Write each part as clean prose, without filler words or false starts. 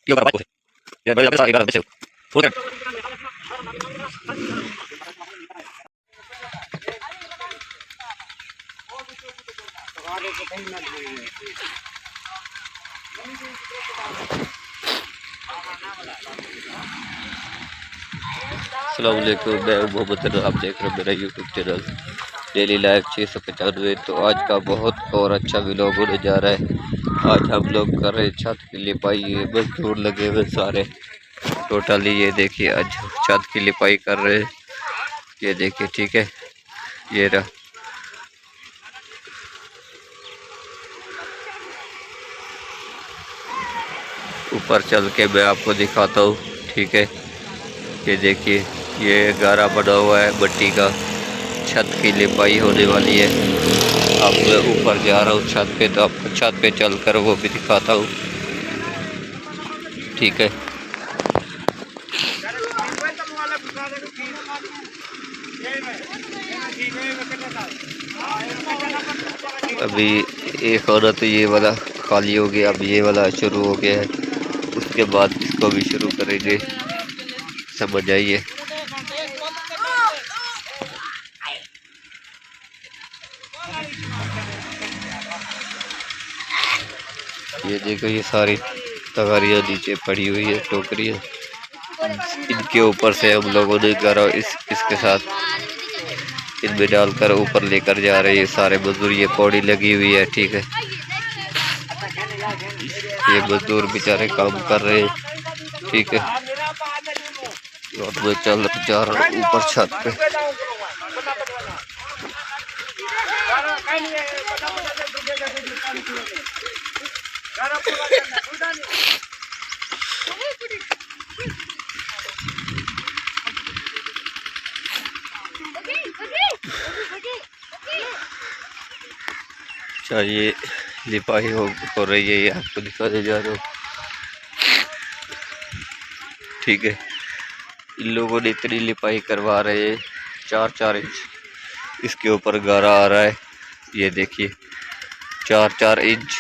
Yo para baixo. Ya voy a empezar a llegar al deseo. Full time. अस्सलाम वालेकुम, मैं मोहम्मद, आप देख रहे हैं मेरा यूट्यूब चैनल डेली लाइफ 695। तो आज का बहुत और अच्छा व्लॉग होने जा रहा है। आज हम लोग कर रहे हैं छत की लिपाई। ये मजदूर लगे हुए सारे टोटली, ये देखिए आज छत की लिपाई कर रहे हैं। ये देखिए, ठीक है, ये रहा। ऊपर चल के मैं आपको दिखाता हूँ, ठीक है। ये देखिए, ये गारा बना हुआ है मट्टी का, छत की लिपाई होने वाली है। अब मैं ऊपर जा रहा हूँ छत पे, तो आपको छत पे चलकर वो भी दिखाता हूँ, ठीक है। अभी एक औरत तो ये वाला खाली हो गया, अब ये वाला शुरू हो गया है, उसके बाद इसको भी शुरू करेंगे, समझ आइए। ये देखो, ये सारी तगारियाँ नीचे पड़ी हुई है, टोकरियाँ, इनके ऊपर से हम लोगों ने करा इसके साथ इनमें डालकर ऊपर लेकर जा रहे हैं सारे मजदूर। ये पौड़ी लगी हुई है, ठीक है। ये मजदूर बेचारे काम कर रहे हैं, ठीक है। और मैं चल जा रहा हूँ ऊपर छत पे। ये लिपाई हो रही है, ये आपको दिखाने जा रहा हूँ, ठीक है। इन लोगों ने इतनी लिपाई करवा रहे हैं, 4-4 इंच इसके ऊपर गारा आ रहा है। ये देखिए, 4-4 इंच,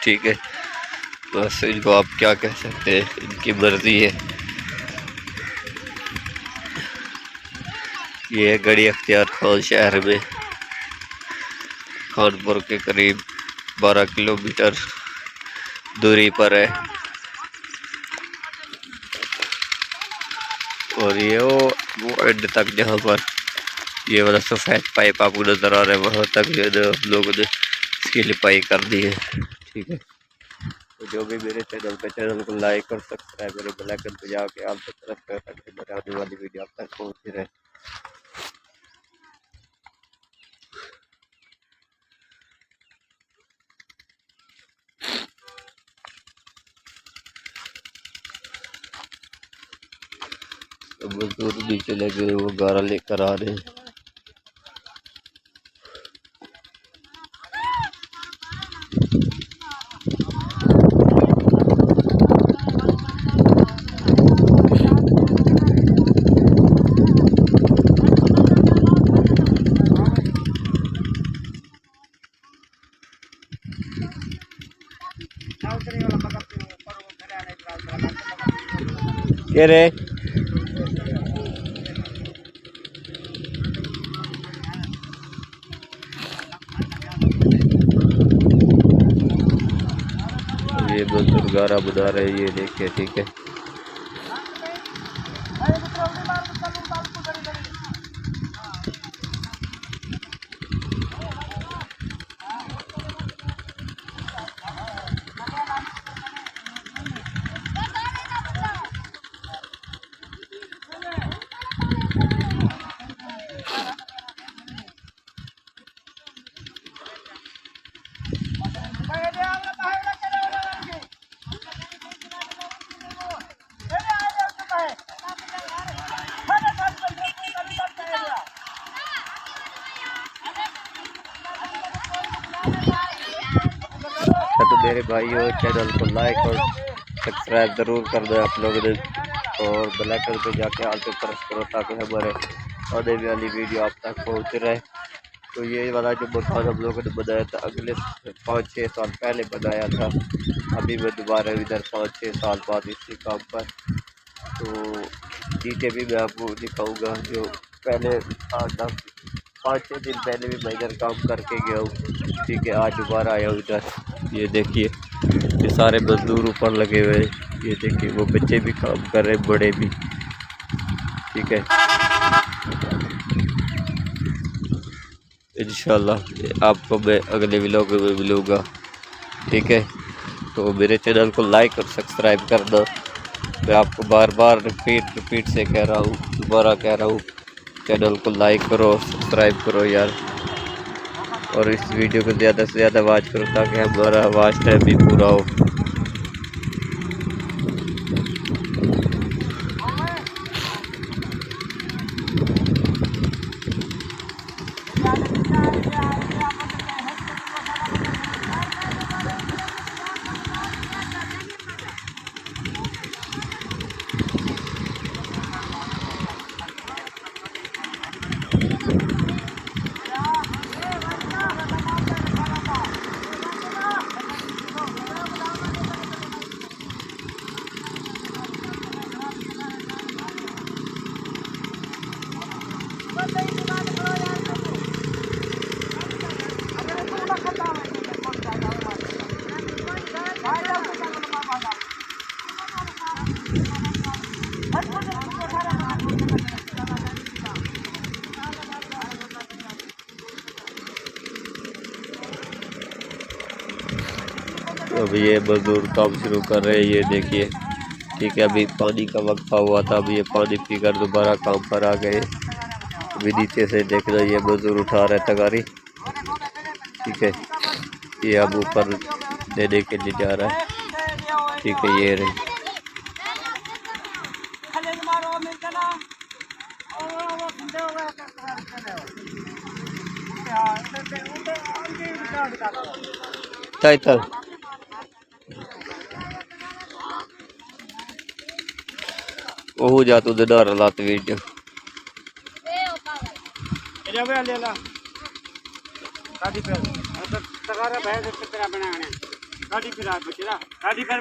ठीक है। बस इनको आप क्या कह सकते हैं, इनकी मर्जी है। ये है गड़ी अख्तियार खान शहर में, कानपुर के करीब 12 किलोमीटर दूरी पर है। और ये वो एंड तक जहाँ पर ये वाला सफ़ेद पाइप आपको नज़र आ रहा है, वहाँ तक लोगों ने इसकी लिपाई कर दी है, ठीक है। तो जो भी मेरे चैनल को लाइक और सब्सक्राइब करें, बेल आइकन पे जाके आप तक तरफ कर सकते हैं, मेरे आने वाली वीडियो आप तक पहुँचती रहे। तो मजदूर नीचे लगे, वो गारा लेकर आ रहे हैं। ये रे ये मजदूर गारा बना रहे हैं, ये देखिए, ठीक है। तो मेरे भाइयों चैनल को लाइक और सब्सक्राइब ज़रूर कर दो आप लोग ने, और बेल आइकन पे जाके आल पे प्रेस करो ताकि हमारे आने वाली वीडियो आप तक पहुँच रहे। तो ये वाला जो मकान हम लोगों ने बनाया था अगले 5-6 साल पहले बनाया था। अभी मैं दोबारा इधर 5-6 साल बाद इसी काम पर, तो नीचे भी मैं आपको दिखाऊंगा। जो पहले 5-6 दिन पहले भी मैं इधर काम करके गया हूँ, ठीक है। आज दोबारा आया हूँ इधर। ये देखिए ये सारे मजदूर ऊपर लगे हुए हैं, ये देखिए वो बच्चे भी काम कर रहे हैं, बड़े भी, ठीक है। इंशाल्लाह आपको मैं अगले व्लॉग में मिलूँगा, ठीक है। तो मेरे चैनल को लाइक और सब्सक्राइब कर दो। मैं आपको बार बार रिपीट से कह रहा हूँ, दोबारा कह रहा हूँ, चैनल को लाइक करो, सब्सक्राइब करो यार, और इस वीडियो को ज़्यादा से ज़्यादा वॉच करो ताकि हमारा वॉच टाइम भी पूरा हो। अब ये मजदूर काम शुरू कर रहे हैं, ये देखिए, ठीक है। अभी पानी का वक्फा हुआ था, अभी ये पानी पीकर दोबारा काम पर आ गए। अभी नीचे से देखना ये मजदूर उठा रहा है तगारी, ठीक है। ये अब ऊपर देने के लिए जा रहा है, ठीक है। ये रही टाइटल ओह जा तू डर लात वीडियो गाड़ी पे तगारा भाई तेरा बनाने गाड़ी पे बचरा गाड़ी पे